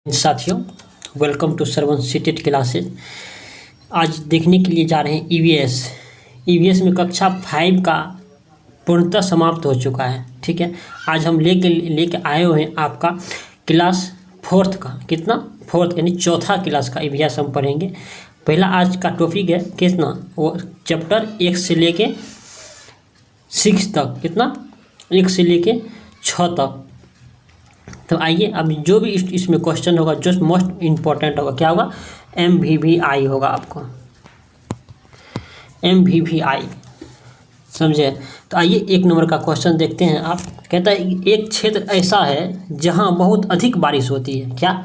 साथियों, welcome to Shravan CTET classes. आज देखने के लिए जा रहे हैं ईवीएस में कक्षा 5 का पूर्णतः समाप्त हो चुका है। ठीक है, आज हम लेके आए हुए हैं आपका क्लास 4 का, कितना 4 यानी चौथा क्लास का ईवीएस हम पढ़ेंगे। पहला आज का टॉपिक है कितना, वो चैप्टर 1 से लेके 6 तक, कितना 1 से लेके 6 तक। तो आइए, अब जो भी इसमें क्वेश्चन होगा, जो मोस्ट इम्पोर्टेंट होगा, क्या होगा, MVVI होगा आपको, MVVI, समझे। तो आइए 1 नंबर का क्वेश्चन देखते हैं। आप कहता है एक क्षेत्र ऐसा है जहां बहुत अधिक बारिश होती है। क्या,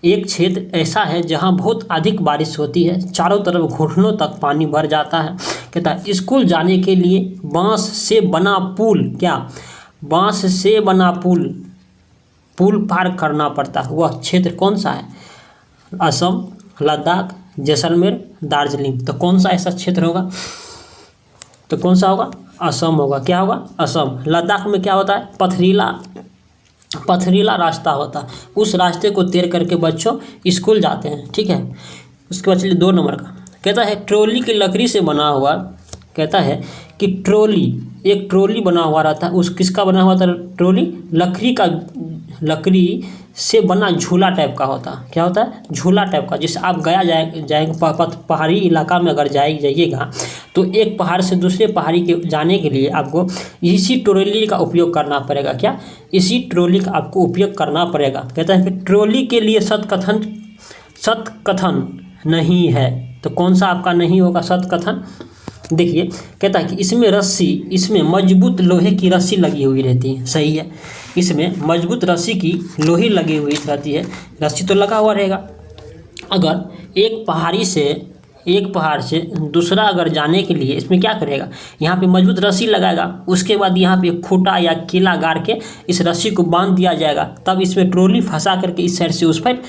एक क्षेत्र ऐसा है जहां बहुत अधिक बारिश होती है, चारों तरफ घुटनों तक पानी भर जाता है। कहता है स्कूल जाने के लिए बांस से बना पुल, क्या, बांस से बना पुल पार करना पड़ता है। वह क्षेत्र कौन सा है, असम, लद्दाख, जैसलमेर, दार्जिलिंग। तो कौन सा ऐसा क्षेत्र होगा, तो कौन सा होगा, असम होगा। क्या होगा, असम। लद्दाख में क्या होता है, पथरीला रास्ता होता है, उस रास्ते को तैर करके बच्चों स्कूल जाते हैं। ठीक है, उसके बाद चलिए 2 नंबर का। कहता है ट्रॉली की लकड़ी से बना हुआ, कहता है कि एक ट्रॉली बना हुआ रहता है, उस किसका बना हुआ था ट्रॉली, लकड़ी से बना झूला टाइप का होता है। क्या होता है, झूला टाइप का। जिससे आप जाएंगे पहाड़ी इलाका में अगर जाइएगा तो एक पहाड़ से दूसरे पहाड़ी के जाने के लिए आपको इसी ट्रॉली का उपयोग करना पड़ेगा। क्या, इसी ट्रॉली का आपको उपयोग करना पड़ेगा। कहता है कि ट्रॉली के लिए सतकथन नहीं है। तो कौन सा आपका नहीं होगा सतकथन। देखिए, कहता है कि इसमें मजबूत लोहे की रस्सी लगी हुई रहती है। सही है, इसमें मजबूत रस्सी की लोही लगी हुई रहती है, रस्सी तो लगा हुआ रहेगा। अगर एक पहाड़ से दूसरा अगर जाने के लिए इसमें क्या करेगा, यहाँ पे मजबूत रस्सी लगाएगा, उसके बाद यहाँ पे खूंटा या किला गाड़ के इस रस्सी को बांध दिया जाएगा, तब इसमें ट्रॉली फंसा करके इस साइड से उस साइड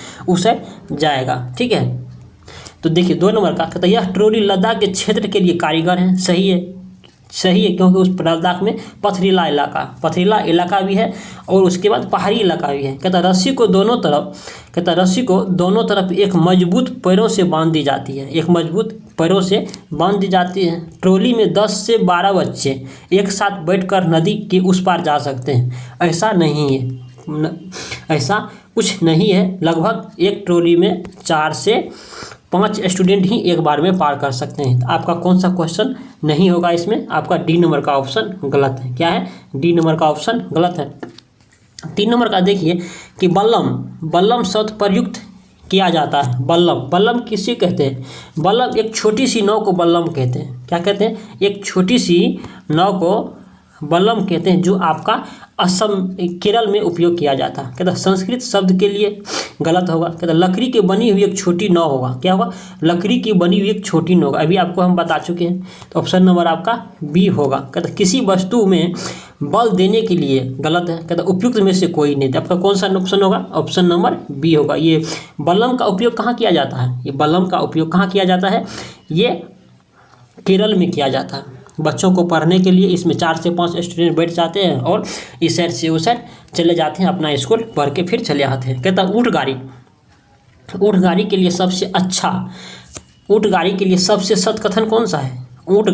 जाएगा। ठीक है, तो देखिए 2 नंबर का कहता है यह ट्रॉली लद्दाख के क्षेत्र के लिए कारीगर है। सही है, क्योंकि उस लद्दाख में पथरीला इलाका भी है और उसके बाद पहाड़ी इलाका भी है। कहता रस्सी को दोनों तरफ एक मजबूत पैरों से बांध दी जाती है। ट्रॉली में 10 से 12 बच्चे एक साथ बैठकर नदी के उस पार जा सकते हैं। ऐसा कुछ नहीं है, लगभग एक ट्रॉली में 4 से 5 स्टूडेंट ही एक बार में पार कर सकते हैं। तो आपका कौन सा क्वेश्चन नहीं होगा इसमें, आपका डी नंबर का ऑप्शन गलत है। क्या है, डी नंबर का ऑप्शन गलत है। 3 नंबर का देखिए कि बल्लम शब्द प्रयुक्त किया जाता है। बल्लम किसे कहते हैं, बल्लम एक छोटी सी नाव को बल्लम कहते हैं। क्या कहते हैं, एक छोटी सी नाव को बल्लम कहते हैं, जो आपका असम केरल में उपयोग किया जाता है। कहता संस्कृत शब्द के लिए गलत होगा। कहता लकड़ी की बनी हुई एक छोटी नाव होगा। क्या होगा, लकड़ी की बनी हुई एक छोटी नाव, अभी आपको हम बता चुके हैं। तो ऑप्शन नंबर आपका बी होगा। कहता किसी वस्तु में बल देने के लिए, गलत है। कहता उपयुक्त में से कोई नहीं। आपका कौन सा ऑप्शन होगा, ऑप्शन नंबर बी होगा। ये बल्लम का उपयोग कहाँ किया जाता है, ये केरल में किया जाता है। बच्चों को पढ़ने के लिए इसमें 4 से 5 स्टूडेंट बैठ जाते हैं और इस साइड से उस साइड चले जाते हैं, अपना स्कूल पढ़ के फिर चले आते हैं। कहता ऊँट गाड़ी के लिए सबसे सतकथन कौन सा है, ऊँट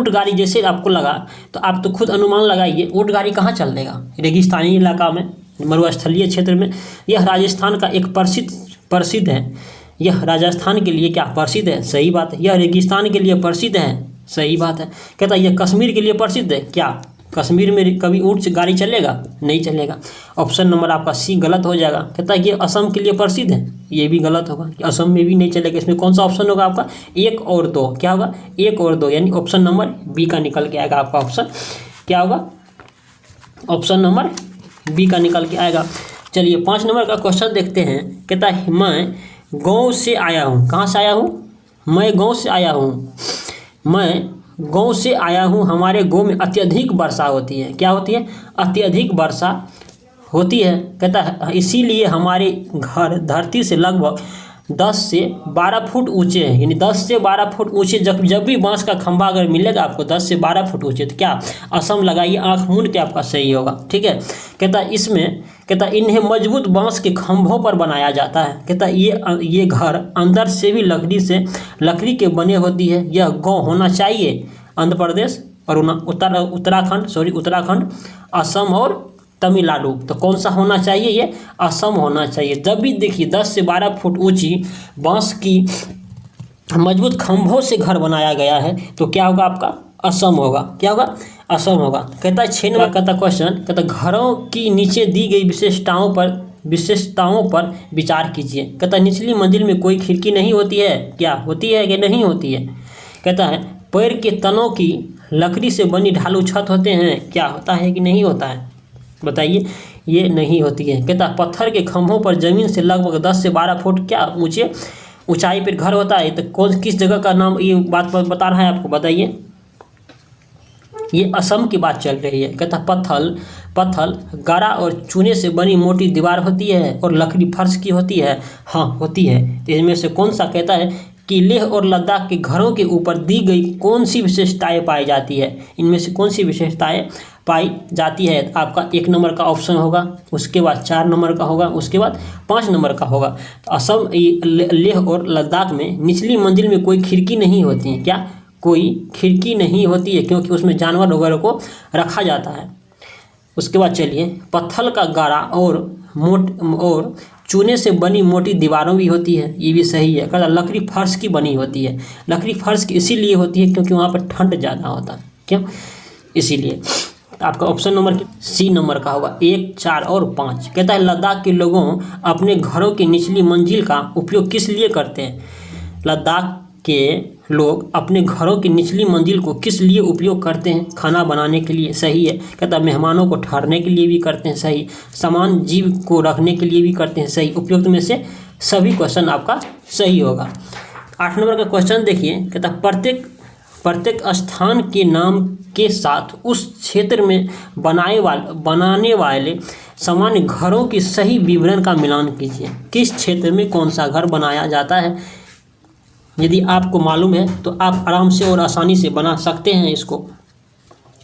गाड़ी जैसे आपको लगा तो आप तो खुद अनुमान लगाइए, ऊँट गाड़ी कहाँ चल देगा, रेगिस्तानी इलाका में, मरुस्थलीय क्षेत्र में। यह राजस्थान का एक प्रसिद्ध है। यह राजस्थान के लिए क्या प्रसिद्ध है, सही बात है। यह रेगिस्तान के लिए प्रसिद्ध है, सही बात है। कहता है यह कश्मीर के लिए प्रसिद्ध है। क्या, कश्मीर में कभी ऊँट गाड़ी चलेगा, नहीं चलेगा। ऑप्शन नंबर आपका सी गलत हो जाएगा। कहता है ये असम के लिए प्रसिद्ध है, ये भी गलत होगा कि असम में भी नहीं चलेगा। इसमें कौन सा ऑप्शन होगा आपका, 1 और 2। क्या होगा, 1 और 2, यानी ऑप्शन नंबर बी का निकल के आएगा। आपका ऑप्शन क्या होगा, ऑप्शन नंबर बी का निकल के आएगा। चलिए 5 नंबर का क्वेश्चन देखते हैं। कहता है मैं गाँव से आया हूँ। कहाँ से आया हूँ, मैं गाँव से आया हूँ, हमारे गाँव में अत्यधिक वर्षा होती है। क्या होती है, अत्यधिक वर्षा होती है। कहता है इसीलिए हमारे घर धरती से लगभग 10 से 12 फुट ऊंचे हैं, यानी 10 से 12 फुट ऊंचे। जब भी बांस का खंभा अगर मिलेगा आपको 10 से 12 फुट ऊंचे, तो क्या असम लगाइए, आंख मूंद के आपका सही होगा। ठीक है, कहता इन्हें मजबूत बांस के खंभों पर बनाया जाता है। कहता ये घर अंदर से भी लकड़ी के बने होती है। यह गाँव होना चाहिए आंध्र प्रदेश और उत्तराखंड, असम और तमिलनाडु। तो कौन सा होना चाहिए, ये असम होना चाहिए। जब भी देखिए 10 से 12 फुट ऊंची बांस की मजबूत खंभों से घर बनाया गया है, तो क्या होगा आपका असम होगा। क्या होगा, असम होगा। कहता है 6 नंबर का क्वेश्चन, कहता घरों की नीचे दी गई विशेषताओं पर विचार कीजिए। कहता निचली मंजिल में कोई खिड़की नहीं होती है, क्या होती है कि नहीं होती है। कहता है पेड़ के तनों की लकड़ी से बनी ढालू छत होते हैं, क्या होता है कि नहीं होता है, बताइए। ये नहीं होती है। कहता पत्थर के खंभों पर जमीन से लगभग 10 से 12 फुट क्या ऊंचाई पर घर होता है। तो किस जगह का नाम ये बात बता रहा है आपको, बताइए। ये असम की बात चल रही है। कहता पत्थल गारा और चूने से बनी मोटी दीवार होती है और लकड़ी फर्श की होती है, हाँ होती है। तो इनमें से कौन सा, कहता है कि लेह और लद्दाख के घरों के ऊपर दी गई कौन सी विशेषताएं पाई जाती है। इनमें से कौन सी विशेषताएं पाई जाती है। आपका 1 नंबर का ऑप्शन होगा, उसके बाद 4 नंबर का होगा, उसके बाद 5 नंबर का होगा। तो असम लेह और लद्दाख में निचली मंजिल में कोई खिड़की नहीं होती है, क्या कोई खिड़की नहीं होती है, क्योंकि उसमें जानवर वगैरह को रखा जाता है। उसके बाद चलिए पत्थर का गारा और चूने से बनी मोटी दीवारों भी होती है, ये भी सही है। कहता लकड़ी फर्श की बनी होती है। लकड़ी फर्श की इसीलिए होती है क्योंकि वहाँ पर ठंड ज़्यादा होता है, क्यों, इसीलिए। आपका ऑप्शन नंबर सी नंबर का होगा 1, 4 और 5। कहता है लद्दाख के लोगों अपने घरों की निचली मंजिल का उपयोग किस लिए करते हैं। लद्दाख के लोग अपने घरों की निचली मंजिल को किस लिए उपयोग करते हैं, खाना बनाने के लिए, सही है। कहता है मेहमानों को ठहरने के लिए भी करते हैं, सही। सामान जीव को रखने के लिए भी करते हैं, सही। उपयुक्त में से सभी क्वेश्चन आपका सही होगा। 8 नंबर का क्वेश्चन देखिए। कहता प्रत्येक स्थान के नाम के साथ उस क्षेत्र में बनाने वाले सामान्य घरों की सही विवरण का मिलान कीजिए। किस क्षेत्र में कौन सा घर बनाया जाता है, यदि आपको मालूम है तो आप आराम से और आसानी से बना सकते हैं इसको।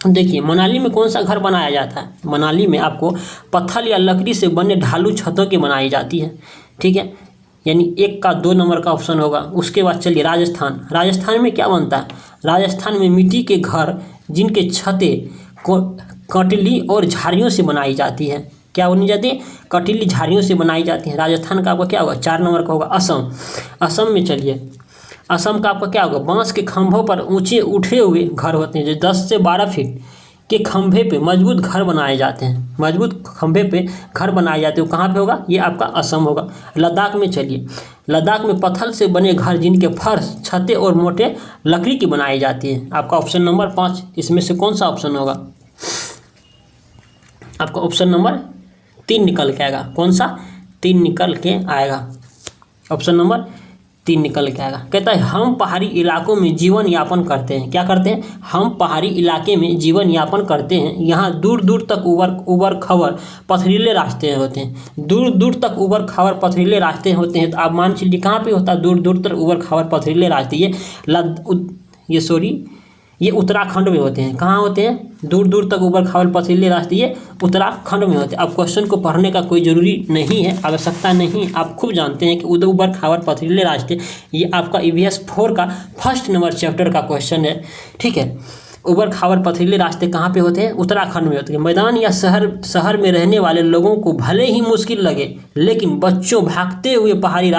देखिए मनाली में कौन सा घर बनाया जाता है। मनाली में आपको पत्थर या लकड़ी से बने ढालू छतों की बनाई जाती है, ठीक है, यानी 1 का 2 नंबर का ऑप्शन होगा। उसके बाद चलिए राजस्थान में क्या बनता है। राजस्थान में मिट्टी के घर जिनके छतें कटली और झाड़ियों से बनाई जाती है, क्या बनी जाती है, कटीली झाड़ियों से बनाई जाती है। राजस्थान का आपका क्या होगा, 4 नंबर का होगा। असम में चलिए, असम का आपका क्या होगा, बांस के खंभों पर ऊंचे उठे हुए घर होते हैं जो 10 से 12 फीट के खंभे पे मजबूत घर बनाए जाते हैं। मजबूत खंभे पे घर बनाए जाते हैं, कहाँ पे होगा, ये आपका असम होगा। लद्दाख में चलिए, लद्दाख में पत्थर से बने घर जिनके फर्श, छतें और मोटे लकड़ी की बनाई जाती है। आपका ऑप्शन नंबर 5, इसमें से कौन सा ऑप्शन होगा, आपका ऑप्शन नंबर 3 निकल के आएगा। कौन सा, 3 निकल के आएगा, ऑप्शन नंबर 3 निकल के आएगा। कहता है हम पहाड़ी इलाकों में जीवन यापन करते हैं, क्या करते हैं, हम पहाड़ी इलाके में जीवन यापन करते हैं। यहाँ दूर दूर तक उबड़ खाबड़ पथरीले रास्ते होते हैं, दूर दूर तक उबड़ खाबड़ पथरीले रास्ते होते हैं। तो आप मान चलिए कहाँ पे होता है दूर दूर तक उबड़ खाबड़ पथरीले रास्ते, ये उत्तराखंड में होते हैं। कहाँ होते हैं, दूर दूर तक उबड़ खाबड़ पथरीले रास्ते, ये उत्तराखंड में होते हैं। अब क्वेश्चन को पढ़ने का कोई ज़रूरी नहीं है, आवश्यकता नहीं, आप खूब जानते हैं कि उबड़ खाबड़ पथरीले रास्ते, ये आपका EVS 4 का 1 नंबर चैप्टर का क्वेश्चन है, ठीक है। उबड़ खाबड़ पथरीले रास्ते कहाँ पे होते हैं, उत्तराखंड में होते हैं। मैदान या शहर में रहने वाले लोगों को भले ही मुश्किल लगे, लेकिन बच्चों भागते हुए पहाड़ी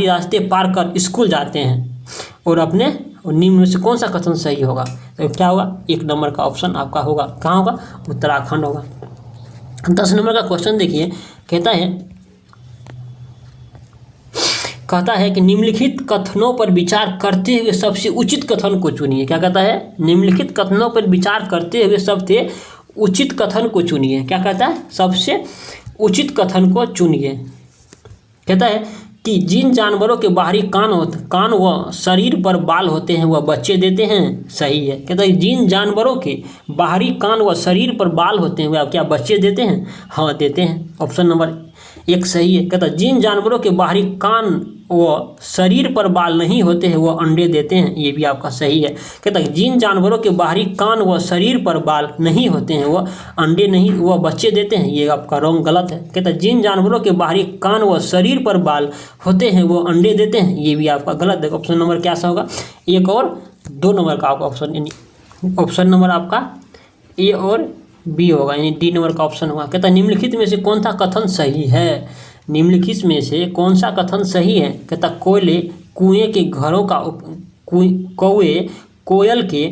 रास्ते पार कर स्कूल जाते हैं और अपने निम्न में से कौन सा कथन सही होगा, तो क्या होगा, 1 नंबर का ऑप्शन आपका होगा, कहाँ होगा, उत्तराखंड होगा। 10 नंबर का क्वेश्चन देखिए। कहता है कि निम्नलिखित कथनों पर विचार करते हुए सबसे उचित कथन को चुनिए। क्या कहता है, निम्नलिखित कथनों पर विचार करते हुए सबसे उचित कथन को चुनिए। क्या कहता है, सबसे उचित कथन को चुनिए। कहता है कि जिन जानवरों के बाहरी कान व शरीर पर बाल होते हैं वह बच्चे देते हैं, सही है। कहता है जिन जानवरों के बाहरी कान व शरीर पर बाल होते हैं वह क्या बच्चे देते हैं, हाँ देते हैं। ऑप्शन नंबर एक सही है। कहता है जिन जानवरों के बाहरी कान व शरीर पर बाल नहीं होते हैं वह अंडे देते हैं, ये भी आपका सही है। कहता है जिन जानवरों के बाहरी कान व शरीर पर बाल नहीं होते हैं वह अंडे नहीं वह बच्चे देते हैं, ये आपका रॉन्ग गलत है। कहता है जिन जानवरों के बाहरी कान व शरीर पर बाल होते हैं वो अंडे देते हैं, ये भी आपका गलत है। ऑप्शन नंबर क्या सा होगा, 1 और 2 नंबर का आपका ऑप्शन, यानी ऑप्शन नंबर आपका ए और बी होगा, यानी डी नंबर का ऑप्शन होगा। कहता है निम्नलिखित में से कौन सा कथन सही है, निम्नलिखित में से कौन सा कथन सही है। कहता कोयले कुएं के घरों का कौए कोयल के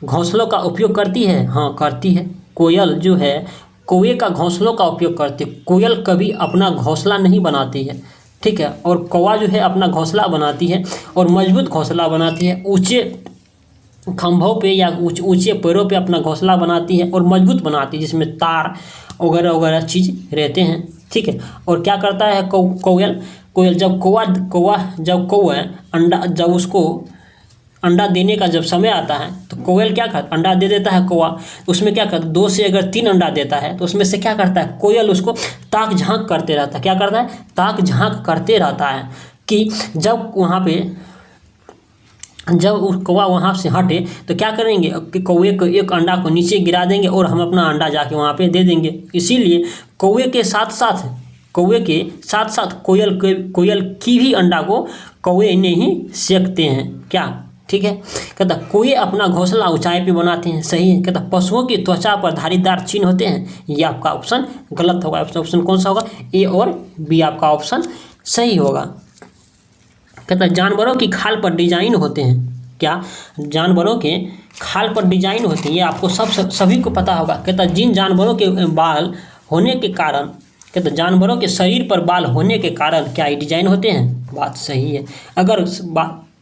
घोंसलों का उपयोग करती है, हाँ करती है। कोयल जो है कौए का घोंसलों का उपयोग करती है। कोयल कभी अपना घोंसला नहीं बनाती है, ठीक है, और कौवा जो है अपना घोंसला बनाती है और मजबूत घोंसला बनाती है। ऊंचे खंभों पे या ऊंचे पेड़ों पे अपना घोंसला बनाती है और मजबूत बनाती है, जिसमें तार वगैरह वगैरह चीज़ रहते हैं, ठीक है। और क्या करता है कोयल जब कौवा जब उसको अंडा देने का जब समय आता है तो कोयल क्या करता है, अंडा दे देता है कौवा, उसमें क्या करता है 2 से अगर 3 अंडा देता है तो उसमें से क्या करता है कोयल उसको ताक झांक करते रहता है। क्या करता है, ताक झांक करते रहता है कि जब वहाँ पे जब कौवा वहाँ से हटे तो क्या करेंगे कि कौवे को एक अंडा को नीचे गिरा देंगे और हम अपना अंडा जाके वहाँ पे दे देंगे। इसीलिए कौवे के साथ साथ कोयल की भी अंडा को कौवे ने ही सेकते हैं, क्या, ठीक है। कहता कोई अपना घोंसला ऊंचाई पे बनाते हैं, सही है। कहता पशुओं की त्वचा पर धारीदार चिन्ह होते हैं, ये आपका ऑप्शन गलत होगा। ऑप्शन कौन सा होगा, ए और बी आपका ऑप्शन सही होगा। कहता जानवरों की खाल पर डिजाइन होते हैं, क्या, जानवरों के खाल पर डिजाइन होते हैं, ये आपको सभी को पता होगा। कहता जिन जानवरों के बाल होने के कारण, कहता जानवरों के शरीर पर बाल होने के कारण क्या ये डिजाइन होते हैं, बात सही है।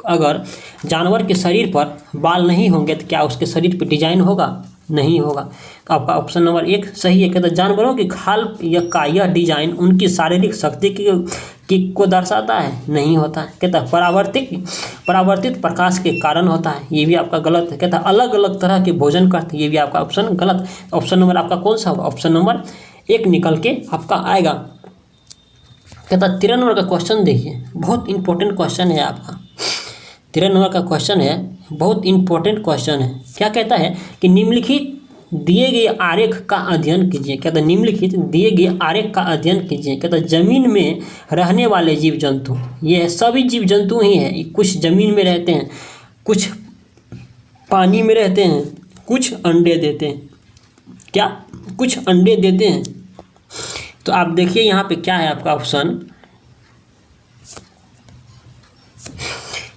अगर जानवर के शरीर पर बाल नहीं होंगे तो क्या उसके शरीर पर डिजाइन होगा, नहीं होगा। तो आपका ऑप्शन नंबर 1 सही है। कहता जानवरों की खाल का यह डिजाइन उनकी शारीरिक शक्ति को दर्शाता है, नहीं होता है। कहता परावर्तित प्रकाश के कारण होता है, ये भी आपका गलत है। कहता अलग अलग तरह के भोजन करते, ये भी आपका ऑप्शन गलत। ऑप्शन नंबर आपका कौन सा होगा, ऑप्शन नंबर 1 निकल के आपका आएगा। कहता 13 नंबर का क्वेश्चन देखिए, बहुत इंपॉर्टेंट क्वेश्चन है आपका। 13 नंबर का क्वेश्चन है, बहुत इंपॉर्टेंट क्वेश्चन है। क्या कहता है कि निम्नलिखित दिए गए आरेख का अध्ययन कीजिए। कहता निम्नलिखित दिए गए आरेख का अध्ययन कीजिए। कहता जमीन में रहने वाले जीव जंतु, ये सभी जीव जंतु ही हैं, कुछ जमीन में रहते हैं, कुछ पानी में रहते हैं, कुछ अंडे देते हैं, क्या, कुछ अंडे देते हैं। तो आप देखिए यहाँ पे क्या है आपका ऑप्शन,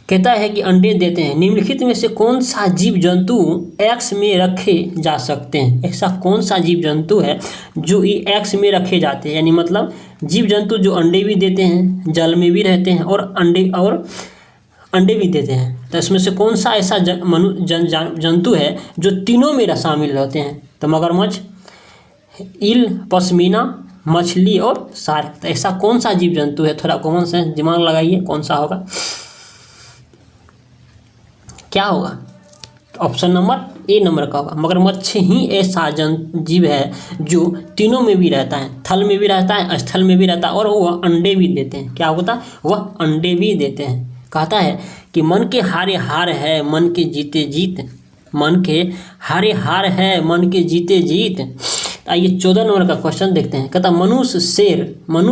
कहता है कि अंडे देते हैं। निम्नलिखित में से कौन सा जीव जंतु एक्स में रखे जा सकते हैं, ऐसा कौन सा जीव जंतु है जो एक्स में रखे जाते हैं, यानी मतलब जीव जंतु जो अंडे भी देते हैं, जल में भी रहते हैं और अंडे भी देते हैं। तो इसमें से कौन सा ऐसा जंतु है जो तीनों में शामिल रहते हैं। तो मगरमच्छ, ईल, पश्मीना मछली और शार्क। तो ऐसा कौन सा जीव जंतु है, थोड़ा कॉमन सेंस दिमाग लगाइए, कौन सा होगा, क्या होगा। ऑप्शन नंबर ए नंबर का होगा। मगरमच्छ ही ऐसा जीव है जो तीनों में भी रहता है, थल में भी रहता है, स्थल में भी रहता है और वह अंडे भी देते हैं। क्या होता है, वह अंडे भी देते हैं। कहता है कि मन के हारे हार है, मन के जीते जीत, मन के हारे हार है, मन के जीते जीत। आइए 14 नंबर का क्वेश्चन देखते हैं। कहता मनुष्य,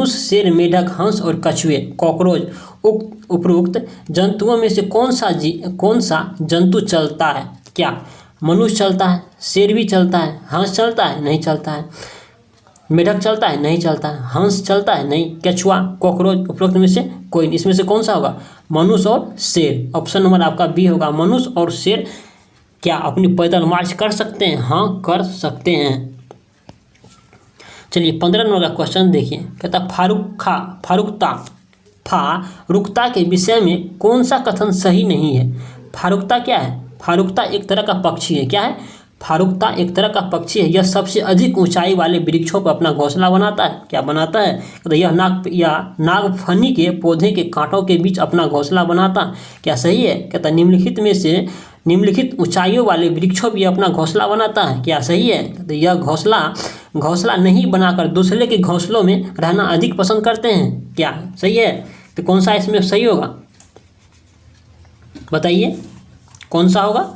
शेर, मेढक, हंस और कछुए, कॉकरोच, उपरोक्त जंतुओं में से कौन सा जंतु चलता है। क्या, मनुष्य चलता है, शेर भी चलता है, हंस चलता है, नहीं चलता है, मेढक चलता है, नहीं चलता है, हंस चलता है, नहीं, कछुआ, कॉकरोच, उपरोक्त में से कोई, इसमें से कौन सा होगा, मनुष्य और शेर। ऑप्शन नंबर आपका बी होगा। मनुष्य और शेर क्या अपनी पैदल मार्च कर सकते हैं, हाँ कर सकते हैं। चलिए 15 नंबर का क्वेश्चन देखिए। कहता फारुकता के विषय में कौन सा कथन सही नहीं है। फारुकता क्या है, फारुकता एक तरह का पक्षी है। क्या है, फारुकता एक तरह का पक्षी है। यह सबसे अधिक ऊंचाई वाले वृक्षों पर अपना घोंसला बनाता है। क्या बनाता है, तो यह नागफनी के पौधे के कांटों के बीच अपना घोंसला बनाता है। क्या सही है। कहता निम्नलिखित में से निम्नलिखित ऊंचाइयों वाले वृक्षों भी अपना घोंसला बनाता है, क्या सही है? तो यह घोंसला नहीं बनाकर दूसरे के घोंसलों में रहना अधिक पसंद करते हैं, क्या सही है? तो कौन सा इसमें सही होगा, बताइए कौन सा होगा?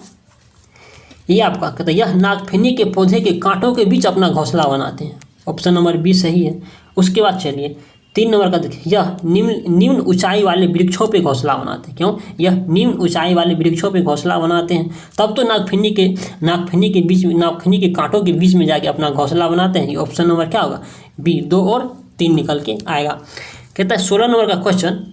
ये आपका कहता है यह नागफनी के पौधे के कांटों के बीच अपना घोंसला बनाते हैं, ऑप्शन नंबर बी सही है। उसके बाद चलिए 3 नंबर का देखिए, यह निम्न ऊंचाई वाले वृक्षों पे घोंसला बनाते हैं, क्यों? यह निम्न ऊंचाई वाले वृक्षों पे घोंसला बनाते हैं, तब तो नागफनी के कांटों के बीच में जाके अपना घोंसला बनाते हैं। ये ऑप्शन नंबर क्या होगा, बी। 2 और 3 निकल के आएगा। कहता है 16 नंबर का क्वेश्चन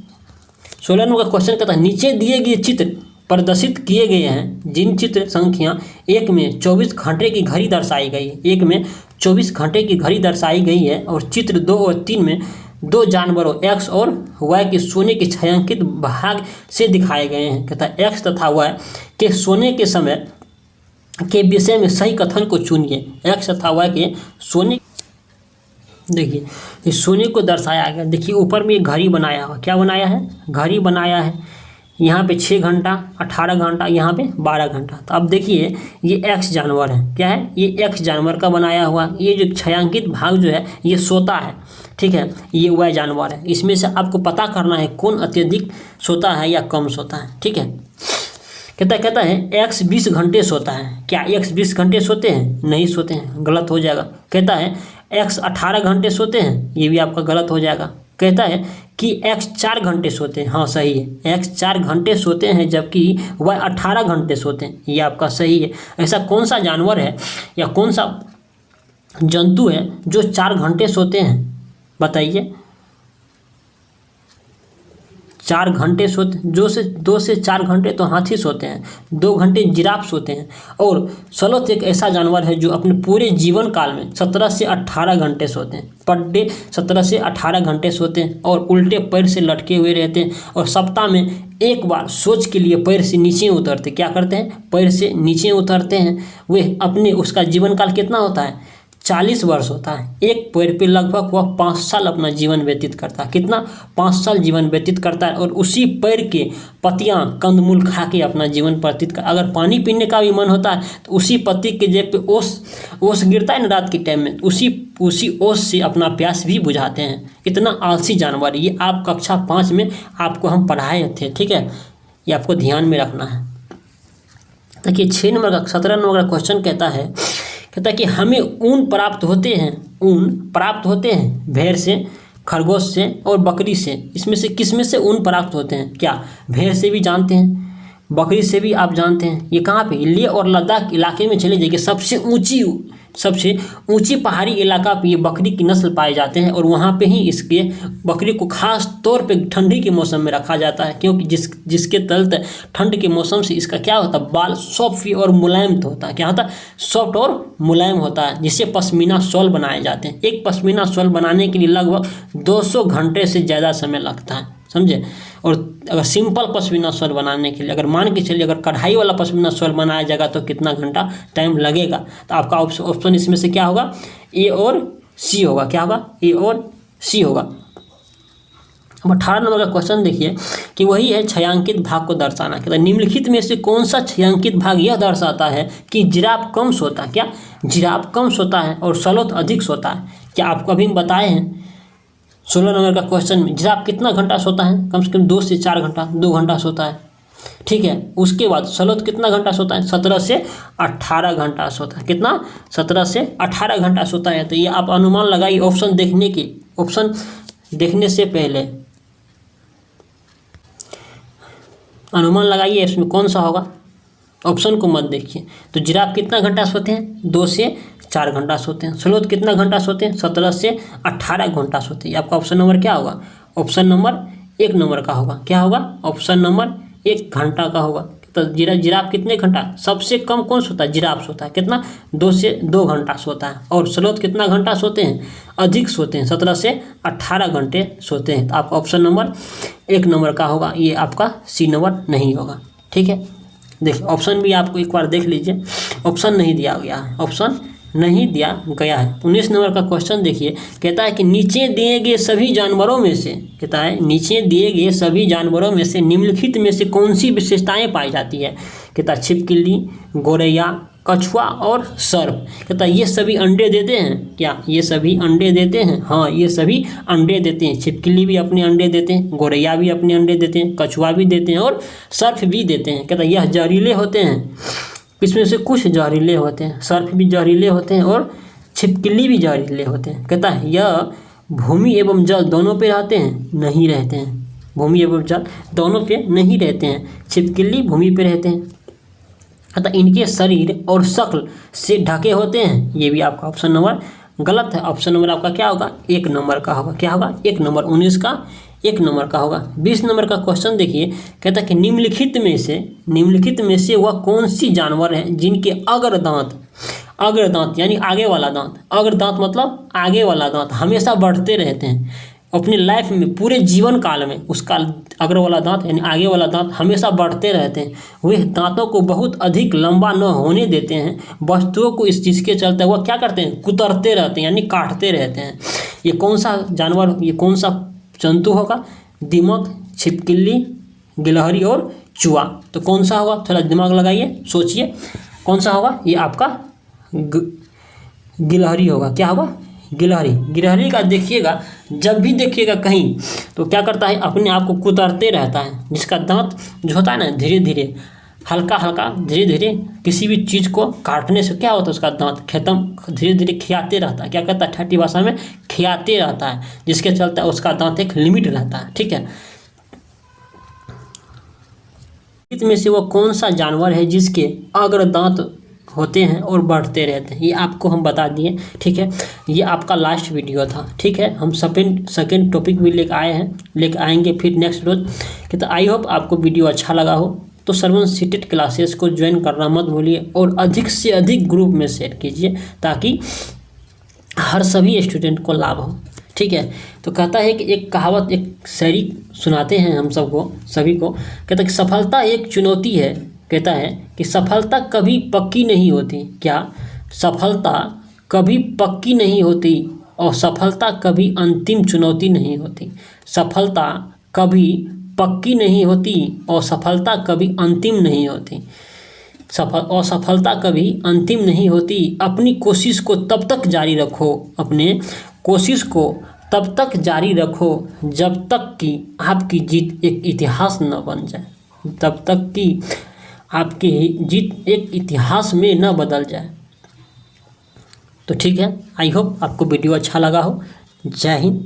कहता है नीचे दिए गए चित्र प्रदर्शित किए गए हैं, जिन चित्र संख्या 1 में 24 घंटे की घड़ी दर्शाई गई है, 1 में 24 घंटे की घड़ी दर्शाई गई है, और चित्र 2 और 3 में 2 जानवरों एक्स और वाई के सोने के छायांकित भाग से दिखाए गए हैं। कहता है एक्स तथा वाई के सोने के समय के विषय में सही कथन को चुनिए। एक्स तथा वाई के सोने, देखिए इस सोने को दर्शाया गया। देखिए ऊपर में एक घड़ी बनाया हुआ, क्या बनाया है, घड़ी बनाया है। यहाँ पे 6 घंटा, 18 घंटा, यहाँ पे 12 घंटा। तो अब देखिए ये एक्स जानवर है, क्या है, ये एक्स जानवर का बनाया हुआ। ये जो छायांकित भाग जो है ये सोता है, ठीक है, ये वाई जानवर है। इसमें से आपको पता करना है कौन अत्यधिक सोता है या कम सोता है, ठीक है। कहता है एक्स 20 घंटे सोता है, क्या एक्स 20 घंटे सोते हैं? नहीं सोते हैं, गलत हो जाएगा। कहता है एक्स 18 घंटे सोते हैं, ये भी आपका गलत हो जाएगा। कहता है कि एक्स 4 घंटे सोते हैं, हाँ सही है, एक्स 4 घंटे सोते हैं, जबकि वाई 18 घंटे सोते हैं, ये आपका सही है। ऐसा कौन सा जानवर है या कौन सा जंतु है जो 4 घंटे सोते हैं, बताइए? 4 घंटे सोते, 2 से 4 घंटे तो हाथी सोते हैं, 2 घंटे जिराफ सोते हैं, और स्लोथ एक ऐसा जानवर है जो अपने पूरे जीवन काल में 17 से 18 घंटे सोते हैं, पर डे 17 से 18 घंटे सोते हैं, और उल्टे पैर से लटके हुए रहते हैं, और सप्ताह में एक बार सोच के लिए पैर से नीचे उतरते, क्या करते हैं, पैर से नीचे उतरते हैं। वे अपने, उसका जीवन काल कितना होता है, 40 वर्ष होता है। एक पैर पे लगभग वह 5 साल अपना जीवन व्यतीत करता है, कितना, 5 साल जीवन व्यतीत करता है, और उसी पैर के पत्तियां कंदमूल खा के अपना जीवन व्यतीत कर। अगर पानी पीने का भी मन होता है तो उसी पत्ती के जेब पे ओस गिरता है ना रात के टाइम में, उसी ओस से अपना प्यास भी बुझाते हैं। इतना आलसी जानवर, ये आप कक्षा 5 में आपको हम पढ़ाए थे, ठीक है, ये आपको ध्यान में रखना है। देखिए 17 नंबर का क्वेश्चन कहता है कि हमें ऊन प्राप्त होते हैं भेड़ से, खरगोश से और बकरी से। इसमें से किस में से ऊन प्राप्त होते हैं? क्या भेड़ से भी जानते हैं, बकरी से भी आप जानते हैं। ये कहाँ पे, लेह और लद्दाख इलाके में चले जाइए, सबसे ऊंची पहाड़ी इलाका पे ये बकरी की नस्ल पाए जाते हैं, और वहाँ पे ही इसके बकरी को खास तौर पे ठंडी के मौसम में रखा जाता है, क्योंकि जिसके तहत ठंड के मौसम से इसका क्या होता है, बाल सॉफ्ट और मुलायम होता है। क्या होता है, सॉफ्ट और मुलायम होता है, जिससे पश्मीना शॉल बनाए जाते हैं। एक पश्मीना शॉल बनाने के लिए लगभग 200 घंटे से ज़्यादा समय लगता है, समझे। और अगर सिंपल पश्मीना शॉल बनाने के लिए, अगर मान के चलिए अगर कढ़ाई वाला पश्मीना शॉल बनाया जाएगा तो कितना घंटा टाइम लगेगा। तो आपका ऑप्शन इसमें से क्या होगा, ए और सी होगा। क्या होगा, ए और सी होगा। अब 18 नंबर का क्वेश्चन देखिए कि वही है छायांकित भाग को दर्शाना। कहता है निम्नलिखित में से कौन सा छायांकित भाग यह दर्शाता है कि जिराफ कम सोता है? क्या जिराफ कम सोता है और स्लोथ अधिक सोता है? क्या आपको अभी बताए हैं 16 नंबर का क्वेश्चन में जिराफ कितना घंटा सोता है? कम से कम 2 से 4 घंटा, 2 घंटा सोता है, ठीक है। उसके बाद स्लोथ कितना घंटा सोता है? 17 से 18 घंटा सोता है। कितना? 17 से 18 घंटा सोता है। तो ये आप अनुमान लगाइए ऑप्शन देखने से पहले अनुमान लगाइए इसमें कौन सा होगा, ऑप्शन को मत देखिए। तो जिराफ कितना घंटा सोते हैं? 2 से 4 घंटा सोते हैं। स्लोथ कितना घंटा सोते हैं? 17 से 18 घंटा सोते हैं। आपका ऑप्शन नंबर क्या होगा? ऑप्शन नंबर 1 नंबर का होगा। क्या होगा? ऑप्शन नंबर 1 घंटा का होगा। तो जिराफ कितने घंटा, सबसे कम कौन सोता है? जिराफ सोता है। कितना? 2 से 2 घंटा सोता है। और स्लोथ कितना घंटा सोते हैं? अधिक सोते हैं, 17 से 18 घंटे सोते हैं। तो आपका ऑप्शन नंबर 1 नंबर का होगा, ये आपका सी नंबर नहीं होगा, ठीक है। देखिए ऑप्शन भी आपको एक बार देख लीजिए, ऑप्शन नहीं दिया गया है, ऑप्शन नहीं दिया गया है। 19 नंबर का क्वेश्चन देखिए, कहता है कि नीचे दिए गए सभी जानवरों में से, कहता है नीचे दिए गए सभी जानवरों में से निम्नलिखित में से कौन सी विशेषताएं पाई जाती है। कहता है छिपकली, गोरैया, कछुआ और सर्प। कहता है ये सभी अंडे देते हैं क्या, ये सभी अंडे देते हैं, हाँ ये सभी अंडे देते हैं। छिपकली भी अपने अंडे देते हैं, गोरैया भी अपने अंडे देते हैं, कछुआ भी देते हैं और सर्प भी देते हैं। कहता है यह जहरीले होते हैं, इसमें से कुछ जहरीले होते हैं, सर्प भी जहरीले होते हैं और छिपकली भी जहरीले होते हैं। कहता है यह भूमि एवं जल दोनों पे रहते हैं, नहीं रहते हैं, भूमि एवं जल दोनों पे नहीं रहते हैं, छिपकली भूमि पे रहते हैं। अतः इनके शरीर और शक्ल से ढके होते हैं, ये भी आपका ऑप्शन नंबर गलत है। ऑप्शन नंबर आपका क्या होगा, 1 नंबर का होगा। क्या होगा, 1 नंबर, 19 का 1 नंबर का होगा। 20 नंबर का क्वेश्चन देखिए, कहता है कि निम्नलिखित में से वह कौन सी जानवर है जिनके अग्र दांत यानी आगे वाला दांत, अग्र दांत मतलब आगे वाला दांत हमेशा बढ़ते रहते हैं अपनी लाइफ में, पूरे जीवन काल में उसका अग्र वाला दांत यानी आगे वाला दांत हमेशा बढ़ते रहते हैं। वे दांतों को बहुत अधिक लंबा न होने देते हैं। वस्तुओं को इस चीज़ के चलते वह क्या करते हैं, कुतरते रहते हैं यानी काटते रहते हैं। ये कौन सा जानवर, ये कौन सा जंतु होगा, दीमक, छिपकली, गिलहरी और चूहा। तो कौन सा होगा, थोड़ा दिमाग लगाइए, सोचिए कौन सा होगा। ये आपका गिलहरी होगा। क्या होगा, गिलहरी का देखिएगा, जब भी देखिएगा कहीं तो क्या करता है, अपने आप को कुतरते रहता है। जिसका दांत जो होता है ना, धीरे धीरे हल्का धीरे धीरे किसी भी चीज़ को काटने से क्या होता है, उसका दांत खत्म धीरे धीरे खियाते रहता है। क्या कहता है, ठट्ठी भाषा में खियाते रहता है, जिसके चलते उसका दांत एक लिमिट रहता है। ठीक है, इसमें से वो कौन सा जानवर है जिसके अग्र दांत होते हैं और बढ़ते रहते हैं, ये आपको हम बता दिए। ठीक है, ये आपका लास्ट वीडियो था। ठीक है, हम सेकेंड टॉपिक भी लेकर आएंगे फिर नेक्स्ट रोज। कि तो आई होप आपको वीडियो अच्छा लगा हो, तो सर्वन सीटेड क्लासेस को ज्वाइन करना मत भूलिए और अधिक से अधिक ग्रुप में शेयर कीजिए ताकि हर सभी स्टूडेंट को लाभ हो। ठीक है, तो कहता है कि एक कहावत, एक शायरी सुनाते हैं हम सबको, सभी को। कहता है कि सफलता एक चुनौती है। कहता है कि सफलता कभी पक्की नहीं होती। क्या, सफलता कभी पक्की नहीं होती और सफलता कभी अंतिम चुनौती नहीं होती। सफलता कभी पक्की नहीं होती और सफलता कभी अंतिम नहीं होती। असफलता कभी अंतिम नहीं होती। अपनी कोशिश को तब तक जारी रखो, अपने कोशिश को तब तक जारी रखो जब तक कि आपकी जीत एक इतिहास न बन जाए, तब तक कि आपकी जीत एक इतिहास में न बदल जाए। तो ठीक है, आई होप आपको वीडियो अच्छा लगा हो। जय हिंद।